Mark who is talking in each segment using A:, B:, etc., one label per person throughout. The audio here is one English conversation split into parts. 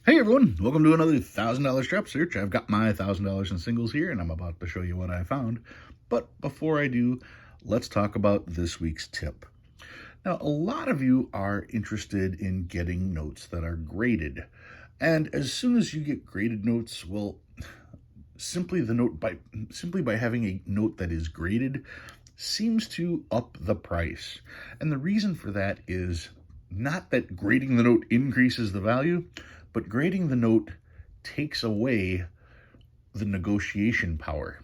A: Hey everyone, welcome to another $1,000 strap search. I've got my $1,000 in singles here and I'm about to show you what I found. But before I do, let's talk about this week's tip. Now, a lot of you are interested in getting notes that are graded. And as soon as you get graded notes, well, simply by having a note that is graded seems to up the price. And the reason for that is not that grading the note increases the value, but grading the note takes away the negotiation power.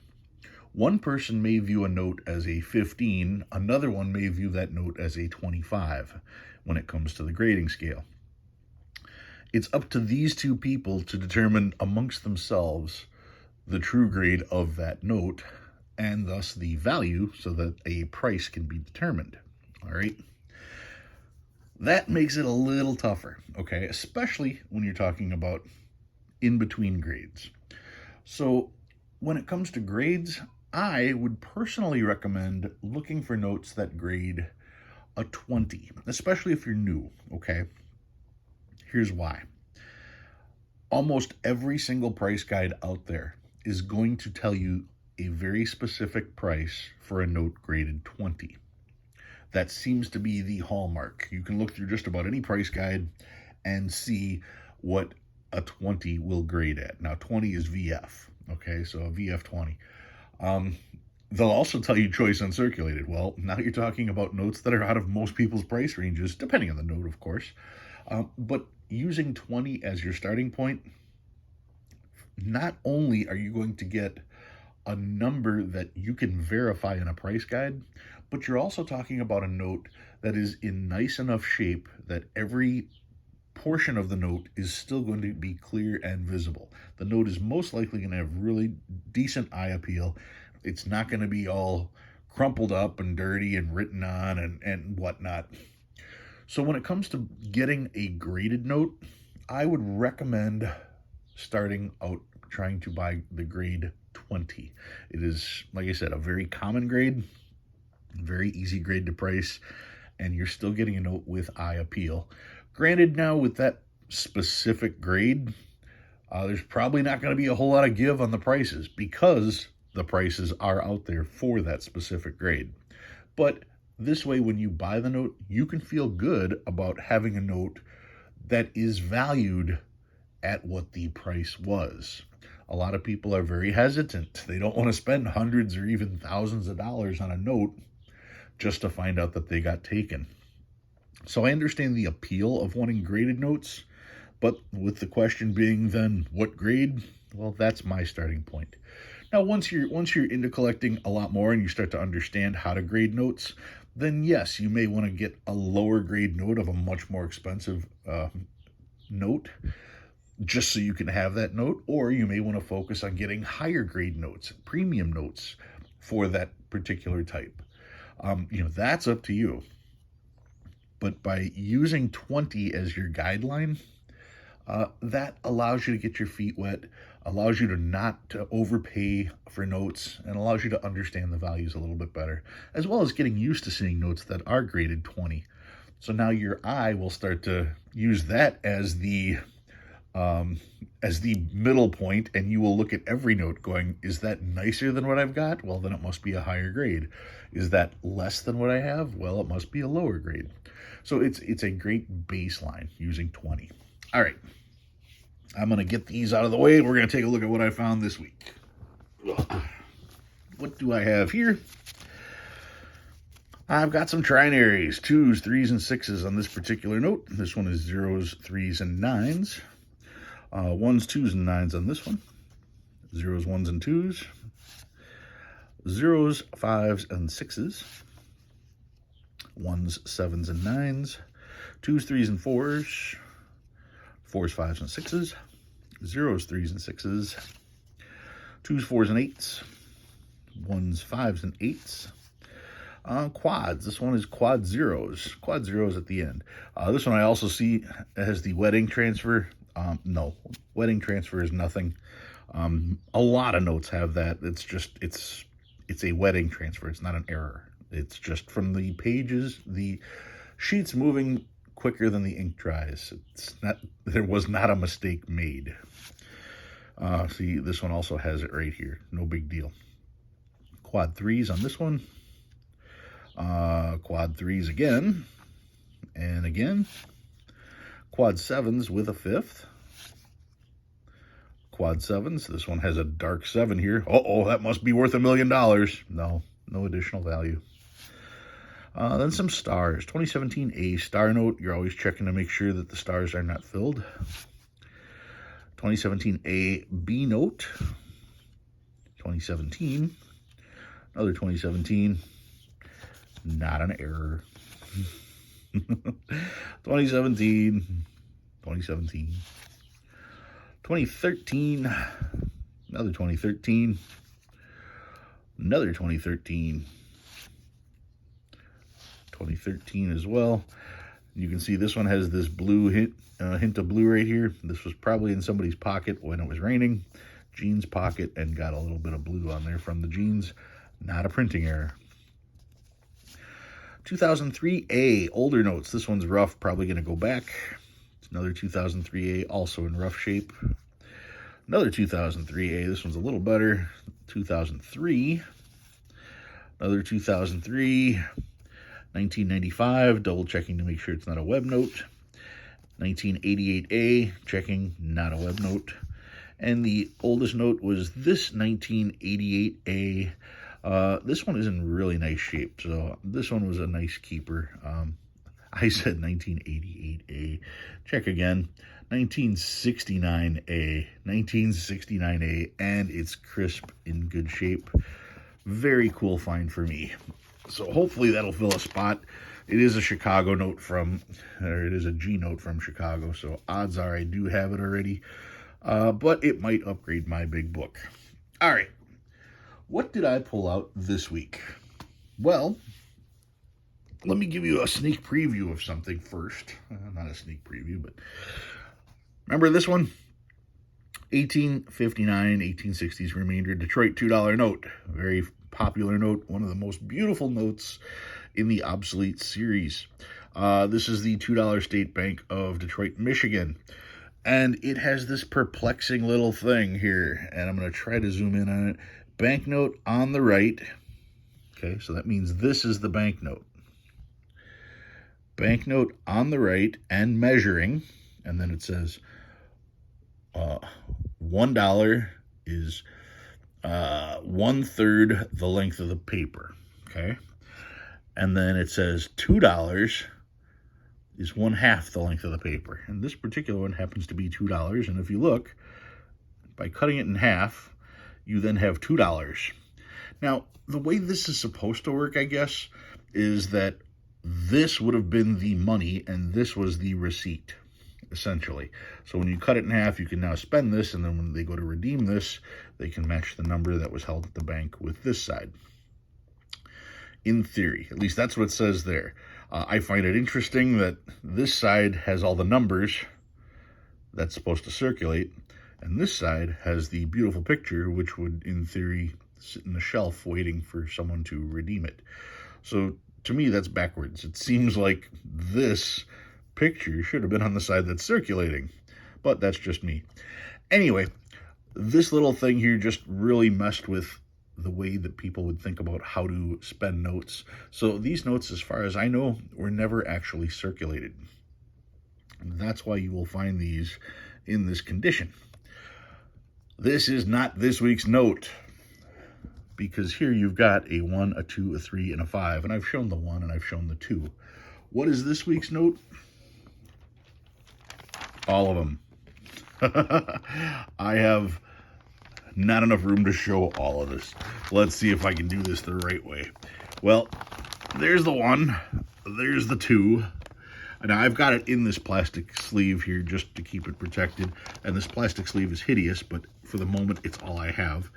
A: One person may view a note as a 15, another one may view that note as a 25 when it comes to the grading scale. It's up to these two people to determine amongst themselves the true grade of that note and thus the value so that a price can be determined. All right. That makes it a little tougher, okay, especially when you're talking about in between grades. So when it comes to grades, I would personally recommend looking for notes that grade a 20, especially if you're new, okay? Here's why. Almost every single price guide out there is going to tell you a very specific price for a note graded 20. That seems to be the hallmark. You can look through just about any price guide and see what a 20 will grade at. Now, 20 is VF, okay, so a VF 20. They'll also tell you choice uncirculated. Well, now you're talking about notes that are out of most people's price ranges, depending on the note, of course. But using 20 as your starting point, not only are you going to get a number that you can verify in a price guide, but you're also talking about a note that is in nice enough shape that every portion of the note is still going to be clear and visible. The note is most likely going to have really decent eye appeal. It's not going to be all crumpled up and dirty and written on and whatnot. So when it comes to getting a graded note, I would recommend starting out trying to buy the grade 20. It is, like I said, a very common grade, very easy grade to price, and you're still getting a note with eye appeal. Granted, now with that specific grade, there's probably not going to be a whole lot of give on the prices because the prices are out there for that specific grade. But this way, when you buy the note, you can feel good about having a note that is valued at what the price was. A lot of people are very hesitant. They don't want to spend hundreds or even thousands of dollars on a note just to find out that they got taken. So I understand the appeal of wanting graded notes, but with the question being then what grade? Well, that's my starting point. Now, once you're into collecting a lot more and you start to understand how to grade notes, then yes, you may want to get a lower grade note of a much more expensive note, just so you can have that note, or you may want to focus on getting higher grade notes, premium notes for that particular type. That's up to you. But by using 20 as your guideline, that allows you to get your feet wet, allows you to not to overpay for notes, and allows you to understand the values a little bit better, as well as getting used to seeing notes that are graded 20. So now your eye will start to use that as the middle point, and you will look at every note going, is that nicer than what I've got? Well, then it must be a higher grade. Is that less than what I have? Well, it must be a lower grade. So it's a great baseline using 20. All right, I'm going to get these out of the way. We're going to take a look at what I found this week. What do I have here? I've got some trinaries, 2s, 3s, and 6s on this particular note. This one is 0s, 3s, and 9s. 1s, 2s, and 9s on this one. 0s, 1s, and 2s. 0s, 5s, and 6s. 1s, 7s, and 9s. 2s, 3s, and 4s. 4s, 5s, and 6s. 0s, 3s, and 6s. 2s, 4s, and 8s. 1s, 5s, and 8s. Quads. This one is quad zeros. Quad zeros at the end. This one I also see has the wedding transfer. No, wedding transfer is nothing. A lot of notes have that. It's a wedding transfer. It's not an error. It's just from the pages, the sheets moving quicker than the ink dries. There was not a mistake made. See, this one also has it right here. No big deal. Quad 3s on this one. Quad 3s again. And again. Quad 7s with a 5th. Quad 7s. This one has a dark 7 here. Uh-oh, that must be worth $1 million. No additional value. Then some stars. 2017 A star note. You're always checking to make sure that the stars are not filled. 2017 A B note. 2017. Another 2017. Not an error. 2017. 2017. 2013. Another 2013. Another 2013. 2013 as well. You can see this one has this blue hint of blue right here. This was probably in somebody's pocket when it was raining. Jeans pocket, and got a little bit of blue on there from the jeans. Not a printing error. 2003A, older notes. This one's rough, probably going to go back. It's another 2003A, also in rough shape. Another 2003A, this one's a little better. 2003. Another 2003. 1995, double checking to make sure it's not a web note. 1988A, checking, not a web note. And the oldest note was this 1988A. This one is in really nice shape, so this one was a nice keeper. I said 1988A. Check again. 1969A. 1969A, and it's crisp, in good shape. Very cool find for me. So hopefully that'll fill a spot. It is a Chicago note it is a G note from Chicago, so odds are I do have it already. But it might upgrade my big book. All right. What did I pull out this week? Well, let me give you a sneak preview of something first. Not a sneak preview, but remember this one? 1859, 1860s remainder Detroit $2 note. Very popular note, one of the most beautiful notes in the Obsolete series. This is the $2 State Bank of Detroit, Michigan. And it has this perplexing little thing here, and I'm going to try to zoom in on it. Banknote on the right. Okay, so that means this is the banknote. Banknote on the right and measuring, and then it says $1 is 1/3 the length of the paper, okay? And then it says $2 is 1/2 the length of the paper. And this particular one happens to be $2. And if you look, by cutting it in half, you then have $2. Now, the way this is supposed to work, I guess, is that this would have been the money and this was the receipt, essentially. So when you cut it in half, you can now spend this, and then when they go to redeem this, they can match the number that was held at the bank with this side. In theory, at least that's what it says there. I find it interesting that this side has all the numbers that's supposed to circulate, and this side has the beautiful picture, which would, in theory, sit in the shelf waiting for someone to redeem it. So to me, that's backwards. It seems like this picture should have been on the side that's circulating, but that's just me. Anyway, this little thing here just really messed with the way that people would think about how to spend notes. So these notes, as far as I know, were never actually circulated. And that's why you will find these in this condition. This is not this week's note, because here you've got a 1, a 2, a 3, and a 5, and I've shown the 1 and I've shown the 2. What is this week's note? All of them. I have not enough room to show all of this. Let's see if I can do this the right way. Well, there's the 1, there's the 2. Now, I've got it in this plastic sleeve here just to keep it protected, and this plastic sleeve is hideous, but for the moment, it's all I have.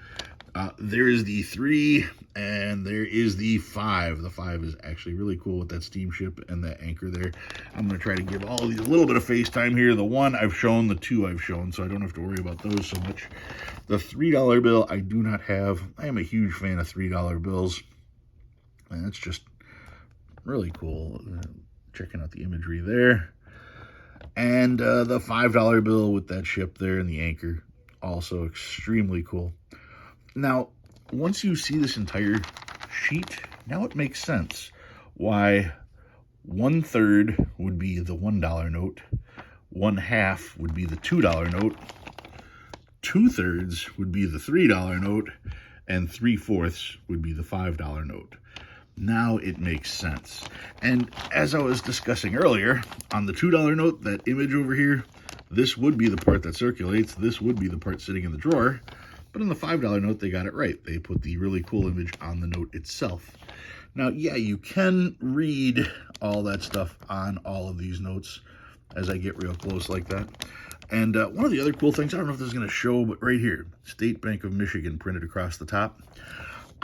A: There is the 3, and there is the 5. The 5 is actually really cool with that steamship and that anchor there. I'm going to try to give all of these a little bit of FaceTime here. The 1 I've shown, the 2 I've shown, so I don't have to worry about those so much. The $3 bill I do not have. I am a huge fan of $3 bills, and it's just really cool. checking out the imagery there. And the $5 bill with that ship there and the anchor, also extremely cool. Now, once you see this entire sheet, now it makes sense why 1/3 would be the $1 note, 1/2 would be the $2 note, 2/3 would be the $3 note, and 3/4 would be the $5 note. Now it makes sense. And as I was discussing earlier, on the $2 note, that image over here, this would be the part that circulates, this would be the part sitting in the drawer. But on the $5 note, they got it right. They put the really cool image on the note itself. Now, yeah, you can read all that stuff on all of these notes as I get real close like that. And one of the other cool things, I don't know if this is going to show, but right here, State Bank of Michigan printed across the top.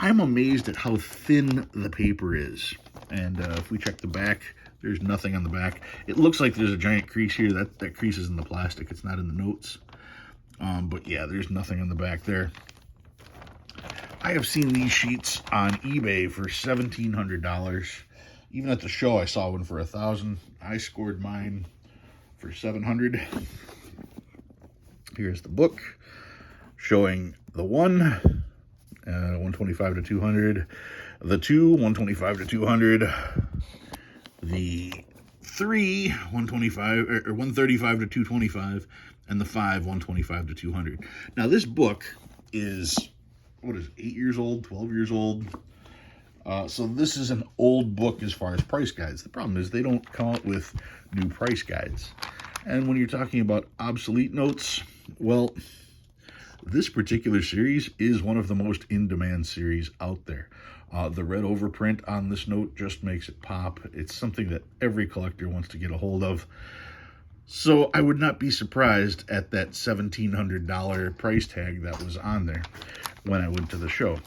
A: I'm amazed at how thin the paper is. And if we check the back, there's nothing on the back. It looks like there's a giant crease here. That crease is in the plastic. It's not in the notes. But yeah, there's nothing on the back there. I have seen these sheets on eBay for $1,700. Even at the show, I saw one for $1,000. I scored mine for $700. Here's the book showing the 125 to 200, the 2, 125 to 200, the 3, 125 or 135 to 225, and the 5, 125 to 200. Now this book is, what is it, 8 years old, 12 years old. So this is an old book as far as price guides. The problem is they don't come out with new price guides. And when you're talking about obsolete notes, well, this particular series is one of the most in-demand series out there. The red overprint on this note just makes it pop. It's something that every collector wants to get a hold of. So I would not be surprised at that $1,700 price tag that was on there when I went to the show.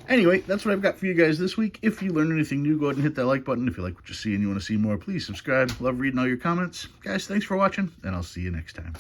A: Anyway, that's what I've got for you guys this week. If you learned anything new, go ahead and hit that like button. If you like what you see and you want to see more, please subscribe. Love reading all your comments. Guys, thanks for watching, and I'll see you next time.